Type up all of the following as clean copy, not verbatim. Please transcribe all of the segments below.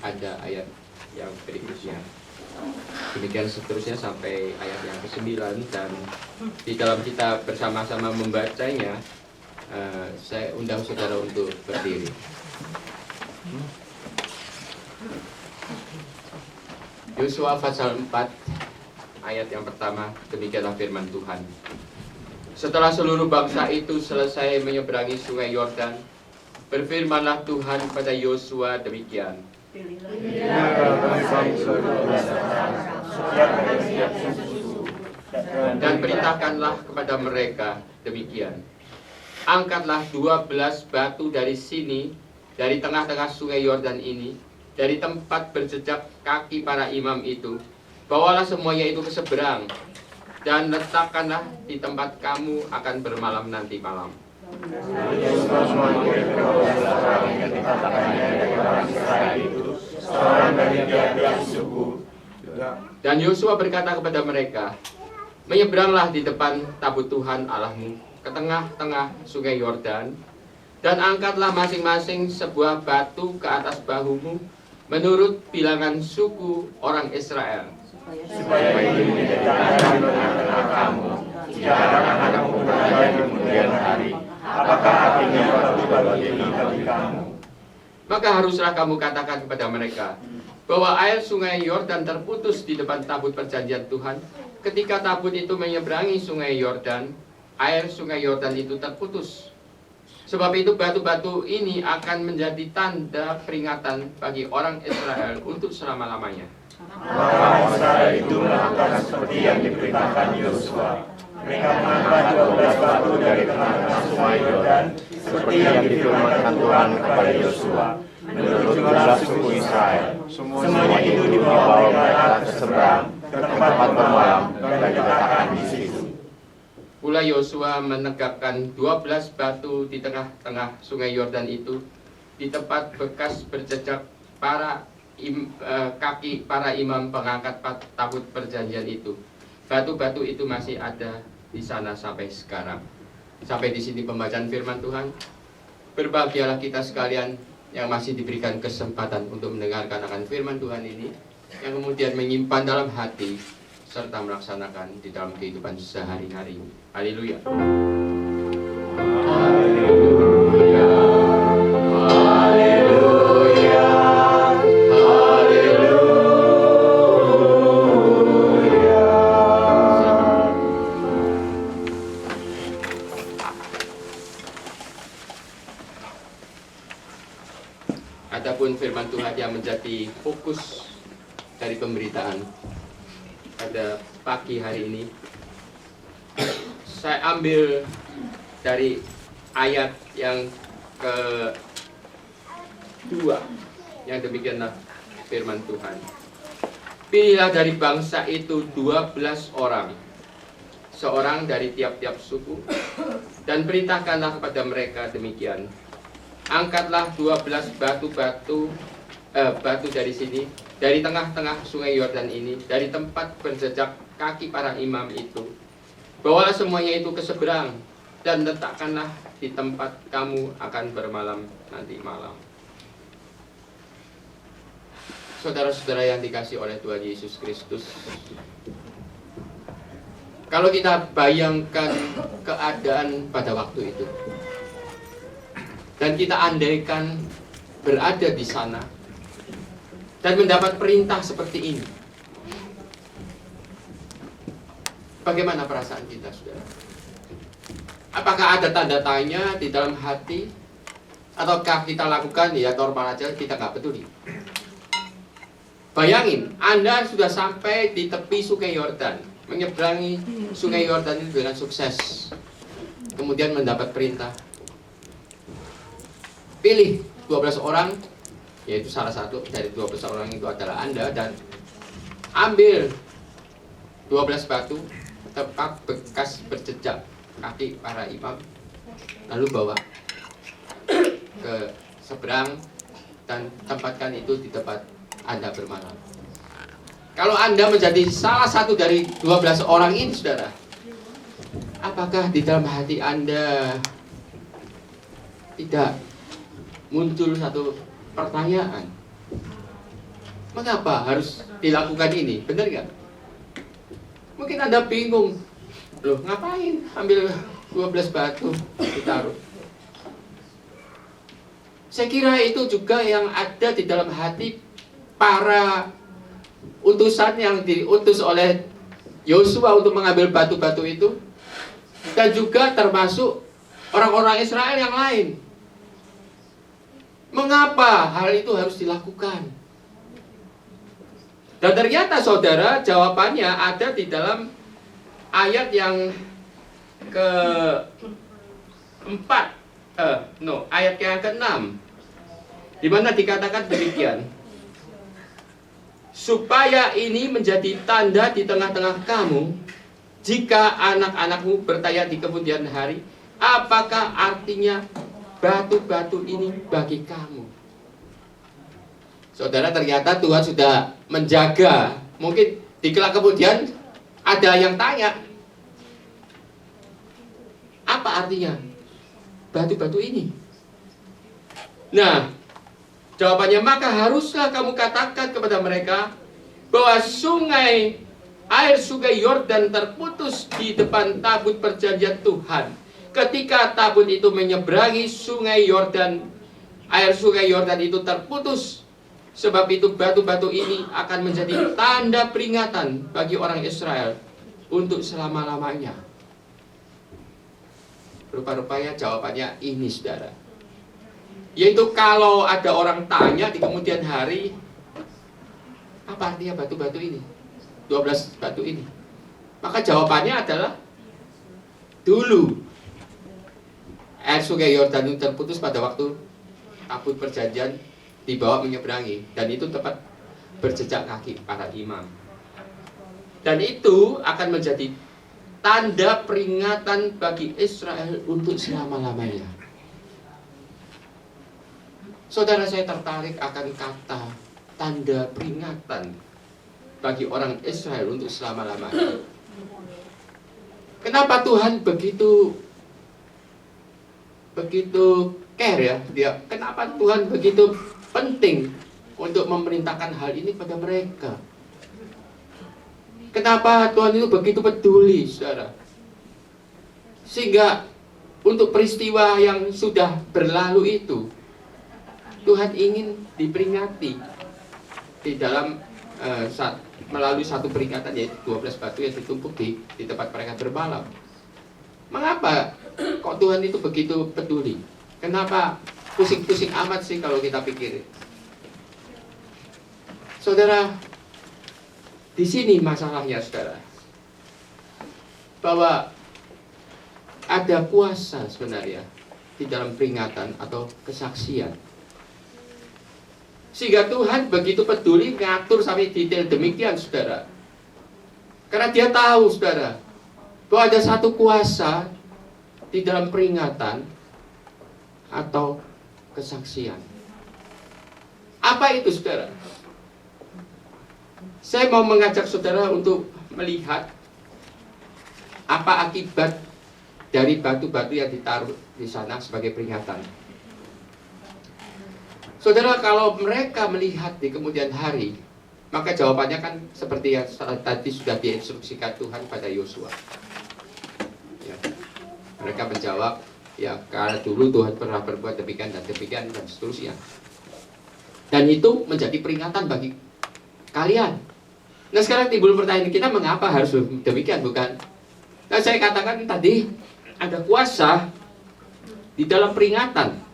ada ayat yang berikutnya. Demikian seterusnya sampai ayat yang ke-9, dan di dalam kita bersama-sama membacanya, saya undang saudara untuk berdiri. Yosua pasal 4 ayat yang pertama, demikianlah firman Tuhan. Setelah seluruh bangsa itu selesai menyeberangi sungai Yordan, berfirmanlah Tuhan kepada Yosua demikian. Dan perintahkanlah kepada mereka demikian. Angkatlah 12 batu dari sini, dari tengah-tengah sungai Yordan ini, dari tempat berjejak kaki para imam itu. Bawalah semuanya itu ke seberang, dan letakkanlah di tempat kamu akan bermalam nanti malam. Dan Yosua berkata kepada mereka, menyeberanglah di depan tabut Tuhan Allahmu ke tengah-tengah sungai Yordan, dan angkatlah masing-masing sebuah batu ke atas bahumu menurut bilangan suku orang Israel, supaya ini menjadi tanda di tengah kamu jika anak-anakmu berada di kemudian hari, apakah artinya batu ini bagi kamu. Maka haruslah kamu katakan kepada mereka bahwa air sungai Yordan terputus di depan tabut perjanjian Tuhan. Ketika tabut itu menyeberangi sungai Yordan, air sungai Yordan itu terputus. Sebab itu batu-batu ini akan menjadi tanda peringatan bagi orang Israel untuk selama-lamanya. Maka Israel itu melakukan seperti yang diperintahkan Yosua. Mereka mengangkat 12 batu dari tengah-tengah sungai Yordan, seperti yang difirmankan Tuhan kepada Yosua, menurut jumlah suku Israel. Semuanya itu dibawa mereka ke seberang, ke tempat bermalam, dan diletakkan di situ. Pula Yosua menegakkan 12 batu di tengah-tengah sungai Yordan itu, di tempat bekas berjejak kaki para imam pengangkat tabut perjanjian itu. Batu-batu itu masih ada di sana sampai sekarang. Sampai di sini pembacaan firman Tuhan. Berbahagialah kita sekalian yang masih diberikan kesempatan untuk mendengarkan akan firman Tuhan ini, yang kemudian menyimpan dalam hati serta melaksanakan di dalam kehidupan sehari-hari. Haleluya. Haleluya. Haleluya. Haleluya. Adapun firman Tuhan yang menjadi fokus dari pemberitaan pada pagi hari ini, saya ambil dari ayat yang kedua, yang demikianlah firman Tuhan. Pilihlah dari bangsa itu 12 orang, seorang dari tiap-tiap suku, dan perintahkanlah kepada mereka demikian. Angkatlah 12 batu dari sini, dari tengah-tengah sungai Yordan ini, dari tempat berjejak kaki para imam itu. Bawalah semuanya itu ke seberang, dan letakkanlah di tempat kamu akan bermalam nanti malam. Saudara-saudara yang dikasihi oleh Tuhan Yesus Kristus, kalau kita bayangkan keadaan pada waktu itu, dan kita andaikan berada di sana dan mendapat perintah seperti ini, bagaimana perasaan kita, saudara? Apakah ada tanda tanya di dalam hati? Ataukah kita lakukan ya normal aja, kita nggak peduli? Bayangin, Anda sudah sampai di tepi sungai Yordan, menyeberangi sungai Yordan itu dengan sukses, kemudian mendapat perintah, pilih 12 orang, yaitu salah satu dari 12 orang itu adalah Anda, dan ambil 12 batu tempat bekas berjejak kaki para imam, lalu bawa ke seberang dan tempatkan itu di tempat Anda bermalam. Kalau Anda menjadi salah satu dari 12 orang ini, saudara, apakah di dalam hati Anda tidak muncul satu pertanyaan? Mengapa harus dilakukan ini? Benar nggak? Mungkin Anda bingung. Loh, ngapain ambil 12 batu ditaruh? Saya kira itu juga yang ada di dalam hati para utusan yang diutus oleh Yosua untuk mengambil batu-batu itu, dan juga termasuk orang-orang Israel yang lain. Mengapa hal itu harus dilakukan? Dan ternyata saudara, jawabannya ada di dalam ayat yang ayat yang ke-6, di mana dikatakan demikian. Supaya ini menjadi tanda di tengah-tengah kamu, jika anak-anakmu bertanya di kemudian hari, apakah artinya batu-batu ini bagi kamu? Saudara, ternyata Tuhan sudah menjaga. Mungkin di kelak kemudian ada yang tanya, apa artinya batu-batu ini? Nah, jawabannya, maka haruslah kamu katakan kepada mereka bahwa air sungai Yordan terputus di depan tabut perjanjian Tuhan. Ketika tabut itu menyeberangi sungai Yordan, air sungai Yordan itu terputus. Sebab itu batu-batu ini akan menjadi tanda peringatan bagi orang Israel untuk selama-lamanya. Rupa-rupanya jawabannya ini, saudara. Yaitu kalau ada orang tanya di kemudian hari, apa artinya batu-batu ini? 12 batu ini. Maka jawabannya adalah, dulu air sungai Yordan itu terputus pada waktu tabut perjanjian dibawa menyeberangi, dan itu tepat berjejak kaki para imam. Dan itu akan menjadi tanda peringatan bagi Israel untuk selama-lamanya. Saudara, saya tertarik akan kata tanda peringatan bagi orang Israel untuk selama-lamanya. Kenapa Tuhan begitu care ya? Kenapa Tuhan begitu penting untuk memerintahkan hal ini pada mereka? Kenapa Tuhan itu begitu peduli, saudara? Sehingga untuk peristiwa yang sudah berlalu itu, Tuhan ingin diperingati di dalam melalui satu peringatan, yaitu 12 batu yang ditumpuk di tempat mereka bermalam. Mengapa kok Tuhan itu begitu peduli? Kenapa pusing-pusing amat sih kalau kita pikirin? Saudara, di sini masalahnya, saudara, bahwa ada kuasa sebenarnya di dalam peringatan atau kesaksian. Sehingga Tuhan begitu peduli ngatur sampai detail demikian, saudara. Karena dia tahu, saudara, bahwa ada satu kuasa di dalam peringatan atau kesaksian. Apa itu, saudara? Saya mau mengajak saudara untuk melihat apa akibat dari batu-batu yang ditaruh di sana sebagai peringatan. Saudara, kalau mereka melihat di kemudian hari, maka jawabannya kan seperti yang tadi sudah diinstruksikan Tuhan pada Yosua. Ya. Mereka menjawab, ya karena dulu Tuhan pernah berbuat demikian dan demikian dan seterusnya. Dan itu menjadi peringatan bagi kalian. Nah, sekarang timbul pertanyaan kita, mengapa harus demikian, bukan? Nah, saya katakan tadi, ada kuasa di dalam peringatan.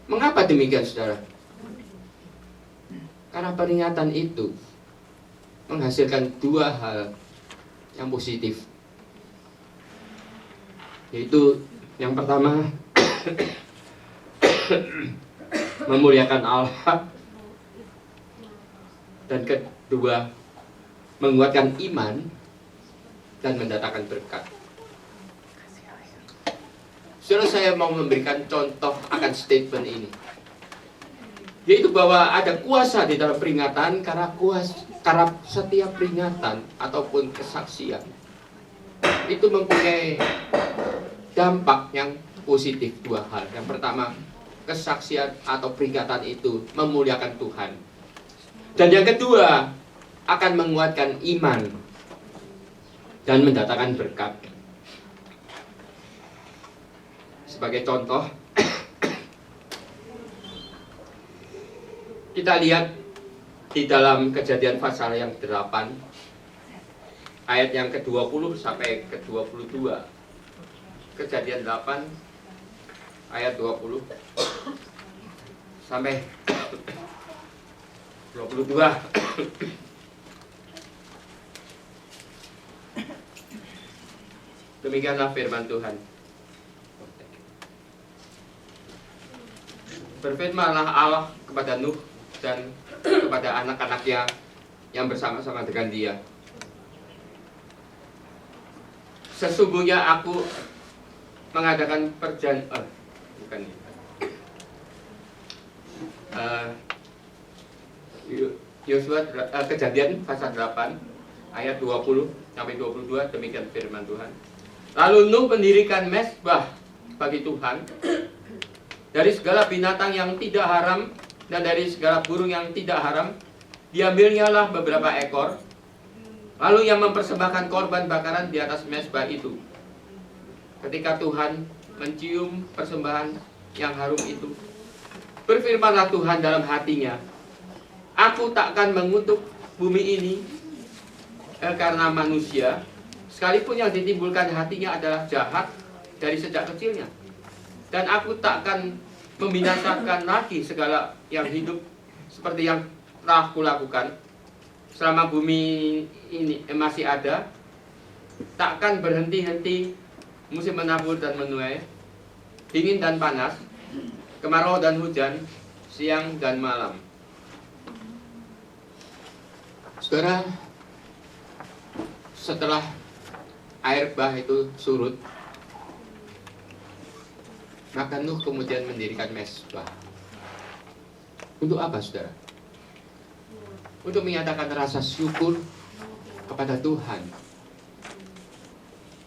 Mengapa demikian, saudara? Karena peringatan itu menghasilkan dua hal yang positif. Yaitu yang pertama, memuliakan Allah. Dan kedua, menguatkan iman dan mendatangkan berkat. Saudara, saya mau memberikan contoh akan statement ini, yaitu bahwa ada kuasa di dalam peringatan, karena setiap peringatan ataupun kesaksian itu mempunyai dampak yang positif. Dua hal. Yang pertama, kesaksian atau peringatan itu memuliakan Tuhan. Dan yang kedua, akan menguatkan iman dan mendatangkan berkat. Sebagai contoh, kita lihat di dalam Kejadian pasal yang 8 ayat yang ke-20 sampai ke-22. Kejadian 8 ayat 20 sampai 22. Demikianlah firman Tuhan. Berfirmanlah Allah kepada Nuh dan kepada anak-anaknya yang bersama-sama dengan dia. Sesungguhnya aku mengadakan perjanjian, bukan ini. Yosua Kejadian pasal 8 ayat 20 sampai 22, demikian firman Tuhan. Lalu Nuh mendirikan mezbah bagi Tuhan dari segala binatang yang tidak haram dan dari segala burung yang tidak haram. Diambilnya lah beberapa ekor, lalu yang mempersembahkan korban bakaran di atas mezbah itu. Ketika Tuhan mencium persembahan yang harum itu, berfirmanlah Tuhan dalam hatinya, aku takkan mengutuk bumi ini karena manusia, sekalipun yang ditimbulkan hatinya adalah jahat dari sejak kecilnya. Dan aku takkan membinasakan lagi segala yang hidup seperti yang telah kulakukan selama bumi ini masih ada. Takkan berhenti-henti musim menabur dan menuai, dingin dan panas, kemarau dan hujan, siang dan malam. Saudara, setelah air bah itu surut, maka Nuh kemudian mendirikan mezbah. Untuk apa, saudara? Untuk menyatakan rasa syukur kepada Tuhan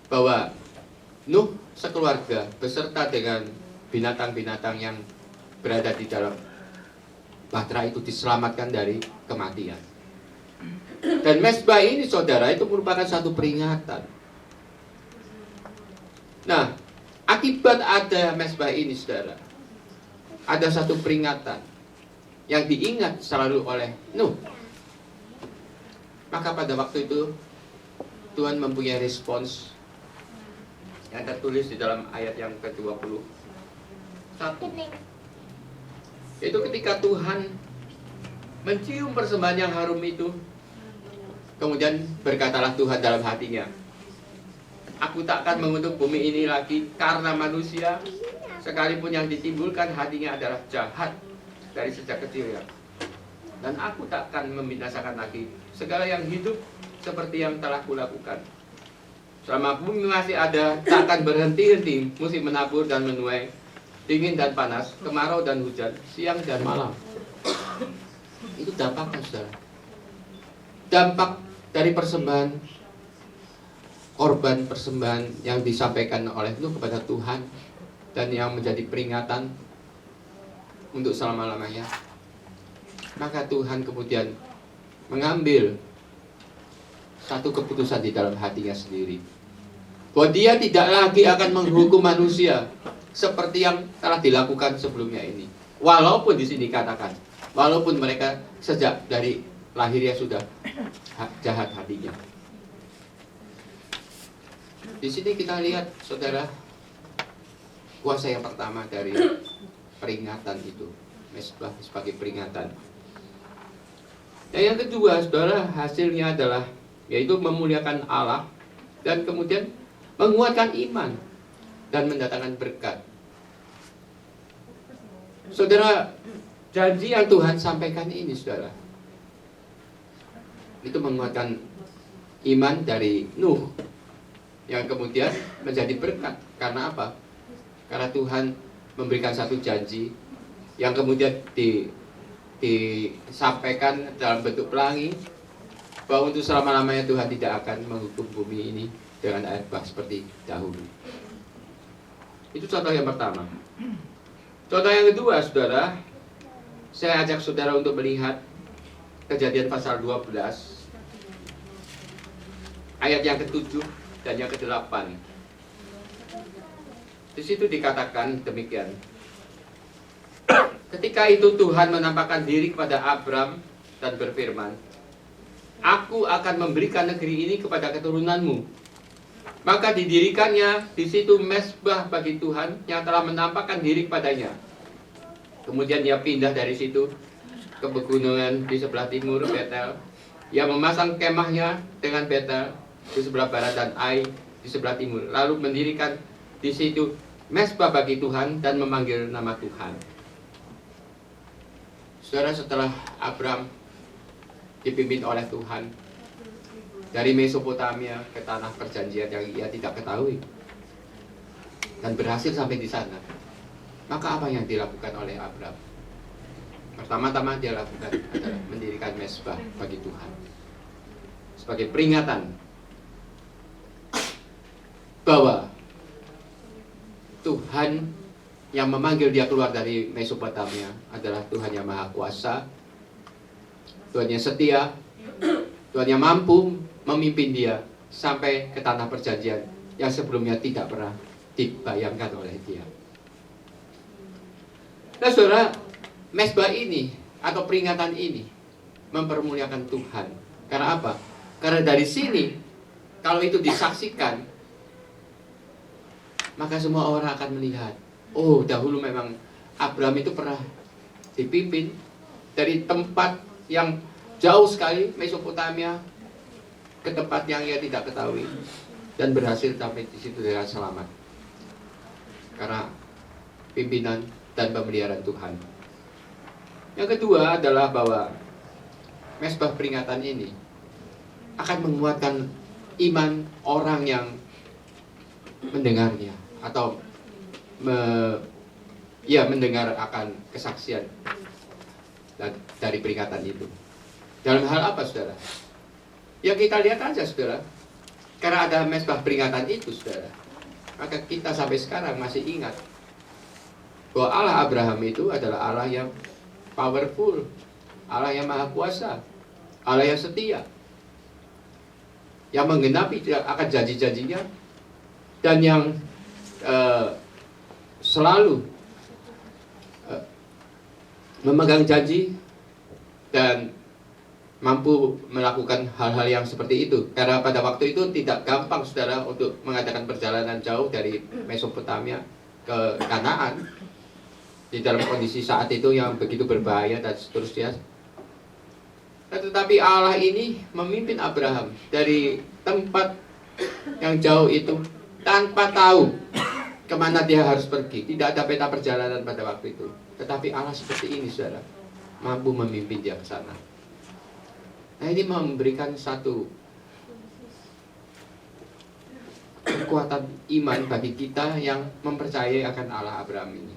bahwa Nuh sekeluarga beserta dengan binatang-binatang yang berada di dalam bahtera itu diselamatkan dari kematian. Dan mezbah ini, saudara, itu merupakan satu peringatan. Nah, akibat ada mezbah ini, saudara, ada satu peringatan yang diingat selalu oleh Nuh. Maka pada waktu itu Tuhan mempunyai respons yang tertulis di dalam ayat yang ke-21. Itu ketika Tuhan mencium persembahan yang harum itu, kemudian berkatalah Tuhan dalam hatinya, aku takkan mengutuk bumi ini lagi karena manusia, sekalipun yang ditimbulkan hatinya adalah jahat dari sejak kecilnya. Dan aku takkan membinasakan lagi segala yang hidup seperti yang telah kulakukan. Selama bumi masih ada, takkan berhenti-henti musim menabur dan menuai, dingin dan panas, kemarau dan hujan, siang dan malam. Itu dampaknya, saudara. Dampak dari persembahan, korban persembahan yang disampaikan oleh Nuh kepada Tuhan dan yang menjadi peringatan untuk selama-lamanya. Maka Tuhan kemudian mengambil satu keputusan di dalam hatinya sendiri, bahwa dia tidak lagi akan menghukum manusia seperti yang telah dilakukan sebelumnya ini. Walaupun di sini katakan, walaupun mereka sejak dari lahirnya sudah jahat hatinya. Di sini kita lihat, saudara, kuasa yang pertama dari peringatan itu, mezbah sebagai peringatan. Dan yang kedua, saudara, hasilnya adalah yaitu memuliakan Allah dan kemudian menguatkan iman dan mendatangkan berkat. Saudara, janji yang Tuhan sampaikan ini, saudara, itu menguatkan iman dari Nuh yang kemudian menjadi berkat. Karena apa? Karena Tuhan memberikan satu janji yang kemudian disampaikan dalam bentuk pelangi, bahwa untuk selama-lamanya Tuhan tidak akan menghukum bumi ini dengan air bah seperti dahulu. Itu contoh yang pertama. Contoh yang kedua, saudara, saya ajak saudara untuk melihat Kejadian pasal 12 ayat yang ke-7 dan yang ke-8. Di situ dikatakan demikian. Ketika itu Tuhan menampakkan diri kepada Abram dan berfirman, "Aku akan memberikan negeri ini kepada keturunanmu." Maka didirikannya di situ mezbah bagi Tuhan yang telah menampakkan diri kepadanya. Kemudian ia pindah dari situ ke pegunungan di sebelah timur Betel. Ia memasang kemahnya dengan Betel di sebelah barat dan Ai di sebelah timur. Lalu mendirikan di situ mezbah bagi Tuhan dan memanggil nama Tuhan. Saudara, setelah Abram dipimpin oleh Tuhan dari Mesopotamia ke tanah perjanjian yang ia tidak ketahui dan berhasil sampai di sana, maka apa yang dilakukan oleh Abram? Pertama-tama dia lakukan adalah mendirikan mezbah bagi Tuhan sebagai peringatan bahwa Tuhan yang memanggil dia keluar dari Mesopotamia adalah Tuhan yang Maha Kuasa, Tuhan yang setia, Tuhan yang mampu memimpin dia sampai ke tanah perjanjian yang sebelumnya tidak pernah dibayangkan oleh dia. Nah, saudara, mezbah ini atau peringatan ini mempermuliakan Tuhan. Karena apa? Karena dari sini, kalau itu disaksikan, maka semua orang akan melihat, oh, dahulu memang Abram itu pernah dipimpin dari tempat yang jauh sekali, Mesopotamia, ke tempat yang ia tidak ketahui, dan berhasil sampai di situ dengan selamat. Karena pimpinan dan pemeliharaan Tuhan. Yang kedua adalah bahwa mezbah peringatan ini akan menguatkan iman orang yang mendengarnya atau mendengar akan kesaksian dari peringatan itu. Dalam hal apa, saudara? Ya kita lihat aja, saudara. Karena ada mezbah peringatan itu, saudara, maka kita sampai sekarang masih ingat bahwa Allah Abraham itu adalah Allah yang powerful, Allah yang maha kuasa, Allah yang setia, yang menggenapi akan janji-janjinya, dan yang selalu memegang janji dan mampu melakukan hal-hal yang seperti itu. Karena pada waktu itu tidak gampang, saudara, untuk mengadakan perjalanan jauh dari Mesopotamia ke Kanaan di dalam kondisi saat itu yang begitu berbahaya dan seterusnya. Tetapi Allah ini memimpin Abraham dari tempat yang jauh itu tanpa tahu kemana dia harus pergi. Tidak ada peta perjalanan pada waktu itu. Tetapi Allah seperti ini, saudara, mampu memimpin dia ke sana. Nah, ini memberikan satu kekuatan iman bagi kita yang mempercayai akan Allah Abraham ini.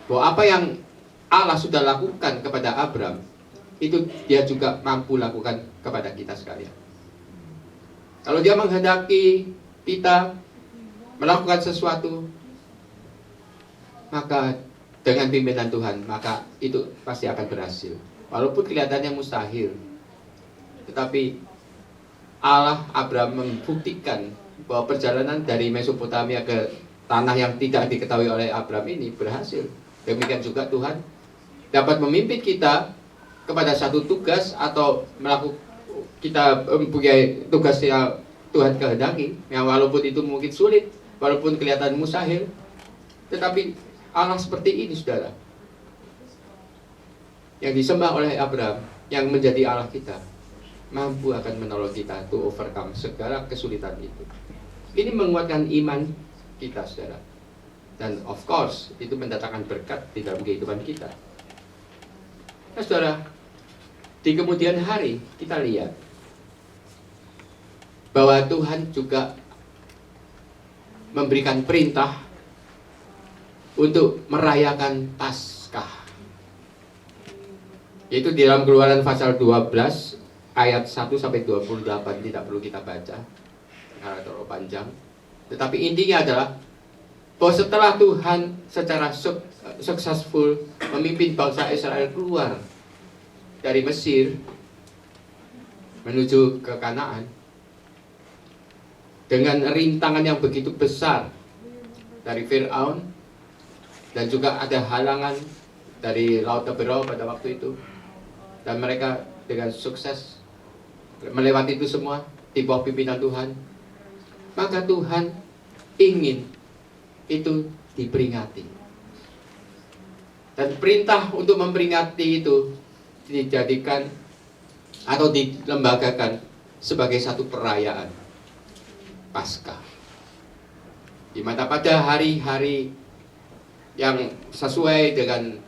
Bahwa apa yang Allah sudah lakukan kepada Abraham, itu dia juga mampu lakukan kepada kita sekalian. Kalau dia menghendaki kita melakukan sesuatu, maka dengan pimpinan Tuhan, maka itu pasti akan berhasil. Walaupun kelihatannya mustahil, tetapi Allah Abraham membuktikan bahwa perjalanan dari Mesopotamia ke tanah yang tidak diketahui oleh Abraham ini berhasil. Demikian juga Tuhan dapat memimpin kita kepada satu tugas atau kita mempunyai tugas yang Tuhan kehendaki, yang walaupun itu mungkin sulit, walaupun kelihatan mustahil, tetapi Allah seperti ini, saudara, yang disembah oleh Abraham, yang menjadi Allah kita, mampu akan menolong kita to overcome segala kesulitan itu. Ini menguatkan iman kita, saudara. Dan of course, itu mendatangkan berkat di dalam kehidupan kita. Nah, saudara, di kemudian hari kita lihat bahwa Tuhan juga memberikan perintah untuk merayakan Paskah. Yaitu di dalam Keluaran pasal 12 ayat 1 sampai 28, tidak perlu kita baca karena terlalu panjang. Tetapi intinya adalah bahwa setelah Tuhan secara successful memimpin bangsa Israel keluar dari Mesir menuju ke Kanaan dengan rintangan yang begitu besar dari Fir'aun, dan juga ada halangan dari Laut Teberau pada waktu itu, dan mereka dengan sukses melewati itu semua di bawah pimpinan Tuhan. Maka Tuhan ingin itu diperingati, dan perintah untuk memperingati itu dijadikan atau dilembagakan sebagai satu perayaan Paskah, di mana pada hari-hari yang sesuai dengan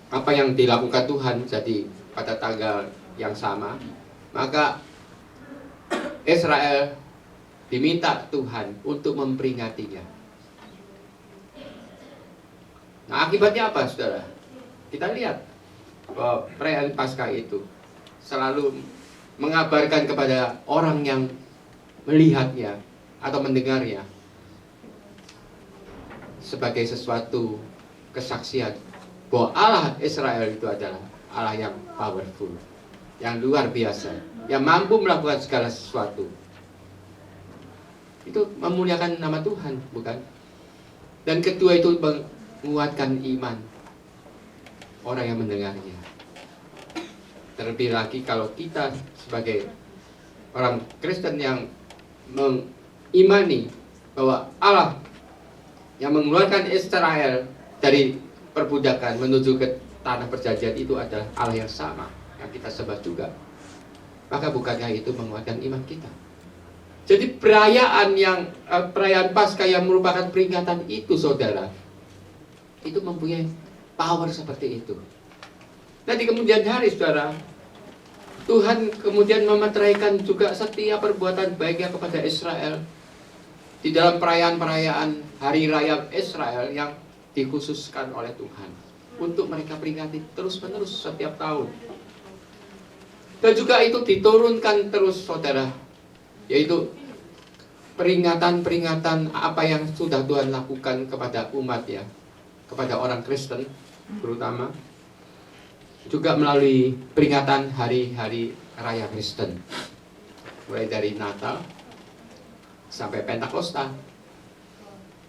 apa yang dilakukan Tuhan, jadi pada tanggal yang sama, maka Israel diminta Tuhan untuk memperingatinya. Nah, akibatnya apa, saudara? Kita lihat bahwa perayaan Paskah itu selalu mengabarkan kepada orang yang melihatnya atau mendengarnya sebagai sesuatu kesaksian bahwa Allah Israel itu adalah Allah yang powerful, yang luar biasa, yang mampu melakukan segala sesuatu. Itu memuliakan nama Tuhan, bukan? Dan kedua, itu menguatkan iman orang yang mendengarnya. Terlebih lagi kalau kita sebagai orang Kristen yang mengimani bahwa Allah yang mengeluarkan Israel dari perbudakan menuju ke tanah perjanjian itu adalah Allah yang sama yang kita sembah juga, maka bukankah itu menguatkan iman kita? Jadi perayaan Paskah yang merupakan peringatan itu, saudara, itu mempunyai power seperti itu. Nah, di kemudian hari, saudara, Tuhan kemudian memeteraikan juga setiap perbuatan baiknya kepada Israel di dalam perayaan-perayaan hari raya Israel yang dikhususkan oleh Tuhan untuk mereka peringati terus-menerus setiap tahun. Dan juga itu diturunkan terus, saudara, yaitu peringatan-peringatan apa yang sudah Tuhan lakukan kepada umat, ya, kepada orang Kristen terutama, juga melalui peringatan hari-hari raya Kristen, mulai dari Natal sampai Pentakosta.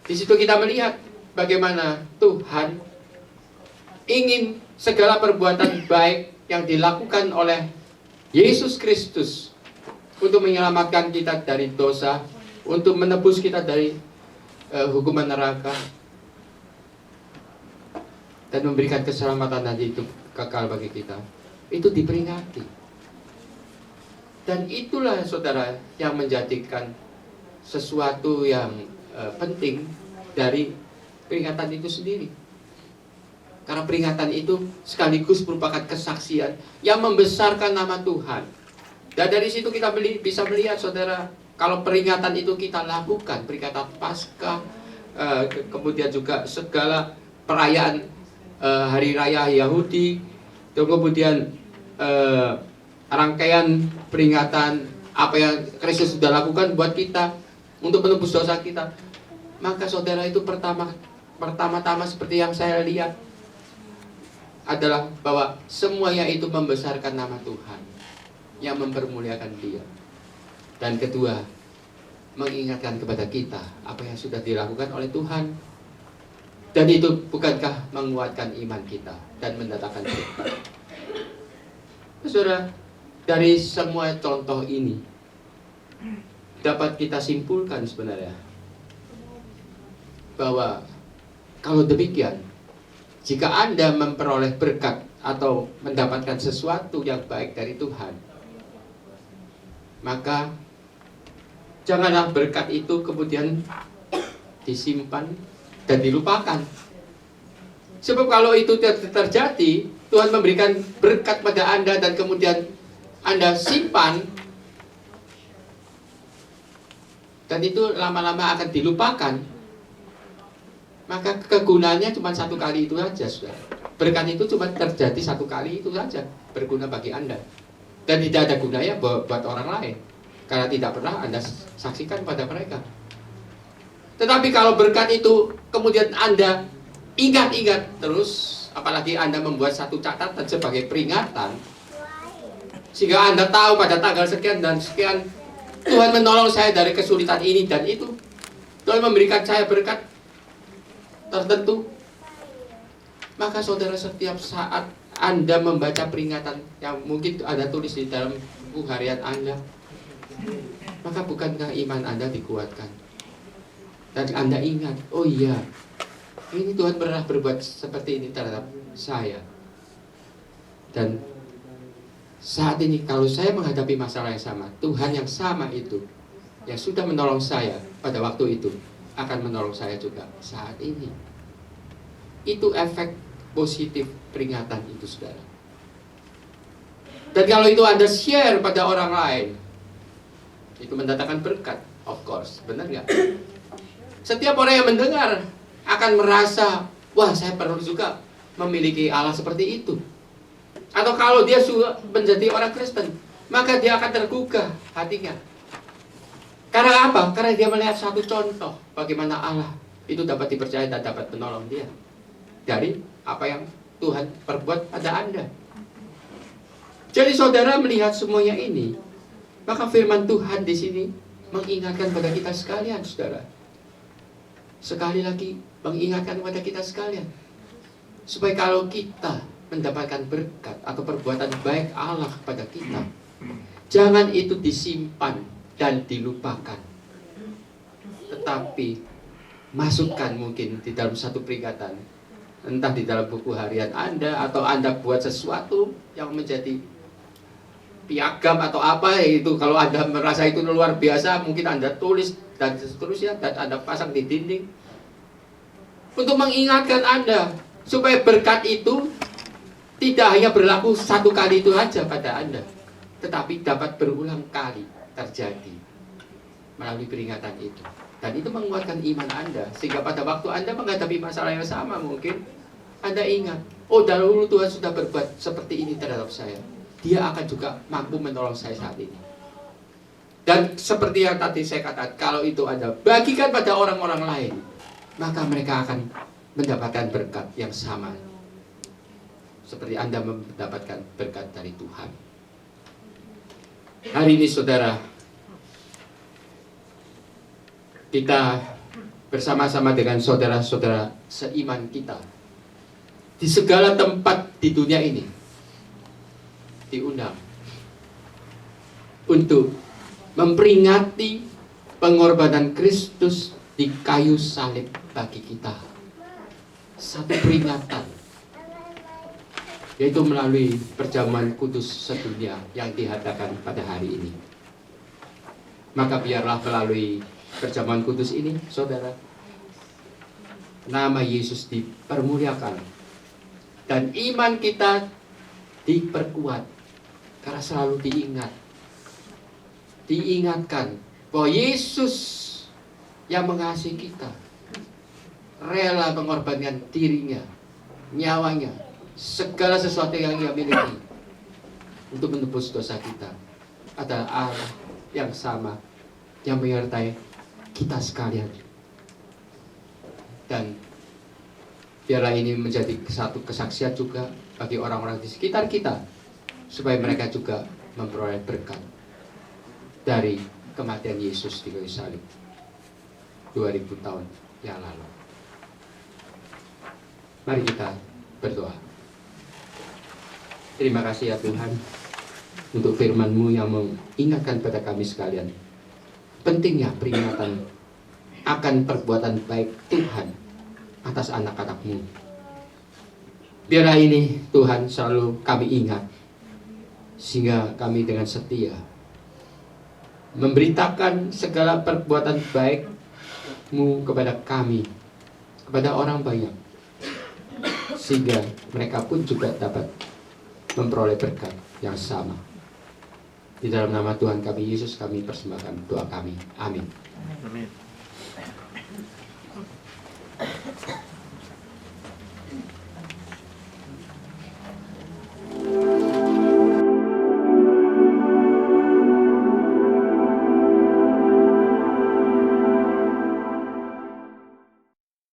Di situ kita melihat bagaimana Tuhan ingin segala perbuatan baik yang dilakukan oleh Yesus Kristus untuk menyelamatkan kita dari dosa, untuk menebus kita dari hukuman neraka, dan memberikan keselamatan nanti itu kekal bagi kita, itu diperingati. Dan itulah, saudara, yang menjadikan sesuatu yang penting dari peringatan itu sendiri. Karena peringatan itu sekaligus merupakan kesaksian yang membesarkan nama Tuhan. Dan dari situ kita bisa melihat, saudara, kalau peringatan itu kita lakukan, peringatan Paskah, kemudian juga segala perayaan hari raya Yahudi, dan kemudian rangkaian peringatan apa yang Kristus sudah lakukan buat kita untuk menebus dosa kita, maka, saudara, itu pertama-tama seperti yang saya lihat adalah bahwa semuanya itu membesarkan nama Tuhan, yang mempermuliakan Dia. Dan kedua, mengingatkan kepada kita apa yang sudah dilakukan oleh Tuhan. Dan itu bukankah menguatkan iman kita dan mendatangkan berkat? Saudara, dari semua contoh ini dapat kita simpulkan sebenarnya bahwa kalau demikian, jika Anda memperoleh berkat atau mendapatkan sesuatu yang baik dari Tuhan, maka janganlah berkat itu kemudian disimpan dan dilupakan. Sebab kalau itu terjadi, Tuhan memberikan berkat pada Anda dan kemudian Anda simpan, dan itu lama-lama akan dilupakan, maka kegunaannya cuma satu kali itu saja, saudara. Berkat itu cuma terjadi satu kali itu saja, berguna bagi Anda, dan tidak ada gunanya buat orang lain, karena tidak pernah Anda saksikan pada mereka. Tetapi kalau berkat itu kemudian Anda ingat-ingat terus, apalagi Anda membuat satu catatan sebagai peringatan, sehingga Anda tahu pada tanggal sekian dan sekian Tuhan menolong saya dari kesulitan ini dan itu. Tuhan memberikan saya berkat tertentu. Maka saudara, setiap saat Anda membaca peringatan yang mungkin Anda tulis di dalam buku harian Anda, maka bukankah iman Anda dikuatkan? Dan Anda ingat, oh iya, ini Tuhan pernah berbuat seperti ini terhadap saya. Dan saat ini kalau saya menghadapi masalah yang sama, Tuhan yang sama itu, yang sudah menolong saya pada waktu itu, akan menolong saya juga saat ini. Itu efek positif peringatan itu, saudara. Dan kalau itu Anda share pada orang lain, itu mendatangkan berkat, of course, benar nggak? Setiap orang yang mendengar akan merasa, wah, saya perlu juga memiliki Allah seperti itu. Atau kalau dia sudah menjadi orang Kristen, maka dia akan tergugah hatinya. Karena apa? Karena dia melihat satu contoh bagaimana Allah itu dapat dipercaya dan dapat menolong dia dari apa yang Tuhan perbuat pada Anda. Jadi saudara melihat semuanya ini, maka firman Tuhan di sini mengingatkan pada kita sekalian, saudara. Sekali lagi mengingatkan kepada kita sekalian, supaya kalau kita mendapatkan berkat atau perbuatan baik Allah kepada kita, jangan itu disimpan dan dilupakan, tetapi masukkan mungkin di dalam satu peringatan, entah di dalam buku harian Anda, atau Anda buat sesuatu yang menjadi piagam atau apa itu. Kalau Anda merasa itu luar biasa, mungkin Anda tulis dan seterusnya, dan Anda pasang di dinding untuk mengingatkan Anda, supaya berkat itu tidak hanya berlaku satu kali itu saja pada Anda, tetapi dapat berulang kali terjadi melalui peringatan itu. Dan itu menguatkan iman Anda, sehingga pada waktu Anda menghadapi masalah yang sama, mungkin Anda ingat, oh dahulu Tuhan sudah berbuat seperti ini terhadap saya, Dia akan juga mampu menolong saya saat ini. Dan seperti yang tadi saya katakan, kalau itu Anda bagikan pada orang-orang lain, maka mereka akan mendapatkan berkat yang sama seperti Anda mendapatkan berkat dari Tuhan. Hari ini saudara, kita bersama-sama dengan saudara-saudara seiman kita di segala tempat di dunia ini diundang untuk memperingati pengorbanan Kristus di kayu salib bagi kita. Satu peringatan, yaitu melalui perjamuan kudus sedunia yang diadakan pada hari ini. Maka biarlah melalui perjamuan kudus ini, saudara, nama Yesus dipermuliakan dan iman kita diperkuat, karena selalu diingatkan bahwa Yesus yang mengasihi kita, rela mengorbankan dirinya, nyawanya, segala sesuatu yang Ia miliki untuk menebus dosa kita, adalah Allah yang sama yang menyertai kita sekalian. Dan biarlah ini menjadi satu kesaksian juga bagi orang-orang di sekitar kita, supaya mereka juga memperoleh berkat dari kematian Yesus di kayu salib 2000 tahun yang lalu. Mari kita berdoa. Terima kasih ya Tuhan untuk firman-Mu yang mengingatkan pada kami sekalian pentingnya peringatan akan perbuatan baik Tuhan atas anak-anak-Mu. Biarlah ini Tuhan selalu kami ingat, sehingga kami dengan setia memberitakan segala perbuatan baik-Mu kepada kami, kepada orang banyak, sehingga mereka pun juga dapat memperoleh berkat yang sama. Di dalam nama Tuhan kami Yesus kami persembahkan doa kami. Amin. Amin.